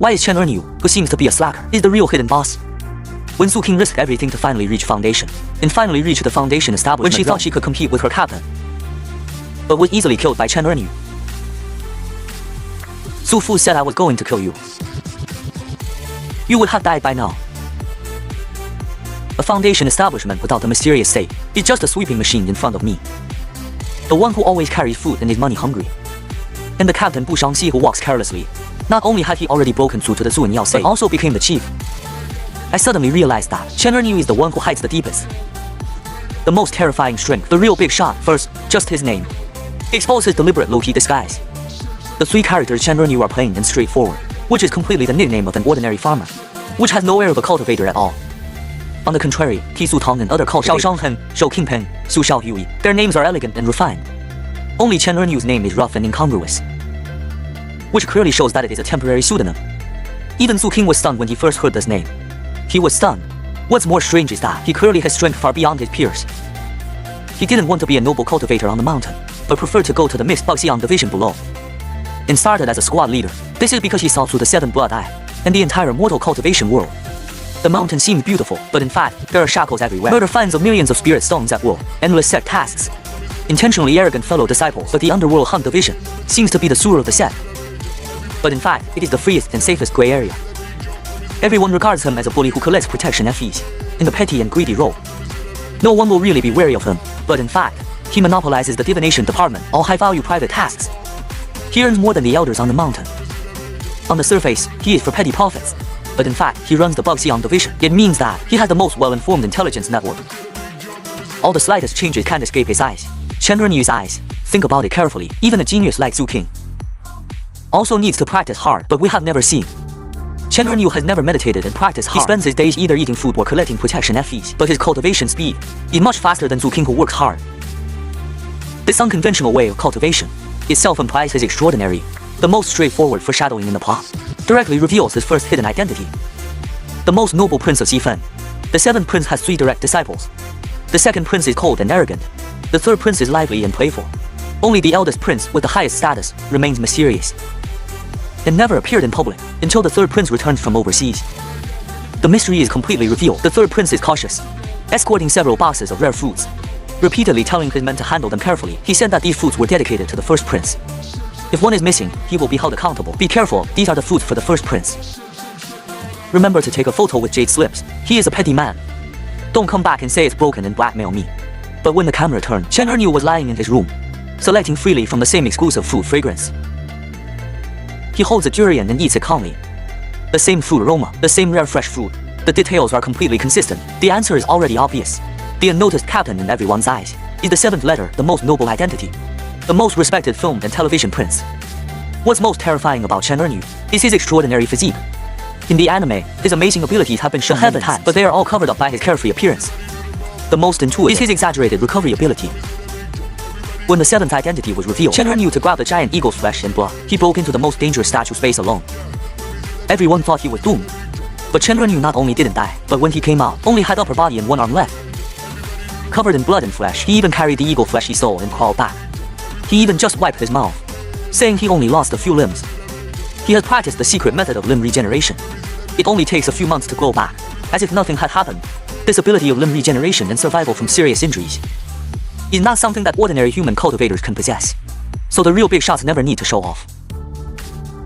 Why is Chen Erniu, who seems to be a slacker, is the real hidden boss? When Su King risked everything to finally reach Foundation, and finally reach the Foundation establishment when she thought she could compete with her captain, but was easily killed by Chen Erniu. Su Fu said, "I was going to kill you. You would have died by now." A Foundation establishment without the mysterious say is just a sweeping machine in front of me. The one who always carries food and is money hungry. And the captain Bu Shangxi who walks carelessly. Not only had he already broken through to the Zun Yao say, but also became the chief. I suddenly realized that Chen Erniu is the one who hides the deepest, the most terrifying strength, the real big shot. First, just his name exposes his deliberate low-key disguise. The three characters Chen Erniu are plain and straightforward, which is completely the nickname of an ordinary farmer, which has no air of a cultivator at all. On the contrary, Ti Su Tong and other cultivators, Shao Shanghen, Shou Qingpen, Su Xiao Yui, their names are elegant and refined. Only Chen Erniu's name is rough and incongruous, which clearly shows that it is a temporary pseudonym. Even Su King was stunned when he first heard this name. He was stunned. What's more strange is that he clearly has strength far beyond his peers. He didn't want to be a noble cultivator on the mountain, but preferred to go to the mixed Baoxiang division below, and started as a squad leader. This is because he saw through the seventh blood eye and the entire mortal cultivation world. The mountain seemed beautiful, but in fact, there are shackles everywhere. Murder finds of millions of spirit stones at will, endless sect tasks, intentionally arrogant fellow disciples. But the underworld hunt division seems to be the sewer of the sect. But in fact, it is the freest and safest gray area. Everyone regards him as a bully who collects protection fees in the petty and greedy role. No one will really be wary of him, but in fact, he monopolizes the divination department, all high-value private tasks. He earns more than the elders on the mountain. On the surface, he is for petty profits, but in fact, he runs the Baoxiang division. It means that he has the most well-informed intelligence network. All the slightest changes can't escape his eyes. Chen Erniu's eyes. Think about it carefully. Even a genius like Su King also needs to practice hard, but we have never seen. Chen Erniu has never meditated and practiced hard. He spends his days either eating food or collecting protection fees, but his cultivation speed is much faster than Su King who works hard. This unconventional way of cultivation itself implies his extraordinary, the most straightforward foreshadowing in the plot, directly reveals his first hidden identity. The most noble prince of Xifeng. The seventh prince has 3 direct disciples. The second prince is cold and arrogant. The third prince is lively and playful. Only the eldest prince with the highest status remains mysterious and never appeared in public until the third prince returns from overseas. The mystery is completely revealed. The third prince is cautious, escorting several boxes of rare fruits, repeatedly telling his men to handle them carefully. He said that these fruits were dedicated to the first prince. If one is missing, he will be held accountable. Be careful, these are the fruits for the first prince. Remember to take a photo with jade slips. He is a petty man. Don't come back and say it's broken and blackmail me. But when the camera turned, Chen Erniu was lying in his room, selecting freely from the same exclusive fruit fragrance. He holds a durian and eats it calmly. The same fruit aroma, the same rare fresh fruit. The details are completely consistent. The answer is already obvious. The unnoticed captain in everyone's eyes is the seventh letter, the most noble identity, the most respected film and television prince. What's most terrifying about Chen Erniu is his extraordinary physique. In the anime, his amazing abilities have been shown many times, but they are all covered up by his carefree appearance. The most intuitive is his exaggerated recovery ability. When the seventh identity was revealed, Chen Erniu to grab the giant eagle's flesh and blood, he broke into the most dangerous statue space alone. Everyone thought he was doomed. But Chen Erniu not only didn't die, but when he came out, only had upper body and one arm left. Covered in blood and flesh, he even carried the eagle flesh he stole and crawled back. He even just wiped his mouth, saying he only lost a few limbs. He has practiced the secret method of limb regeneration. It only takes a few months to grow back, as if nothing had happened. This ability of limb regeneration and survival from serious injuries is not something that ordinary human cultivators can possess, so the real big shots never need to show off.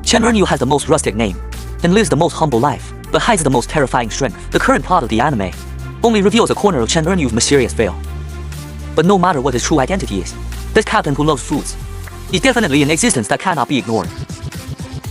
Chen Erniu has the most rustic name, and lives the most humble life, but hides the most terrifying strength. The current plot of the anime only reveals a corner of Chen Erniu's mysterious veil. But no matter what his true identity is, this captain who loves foods is definitely an existence that cannot be ignored.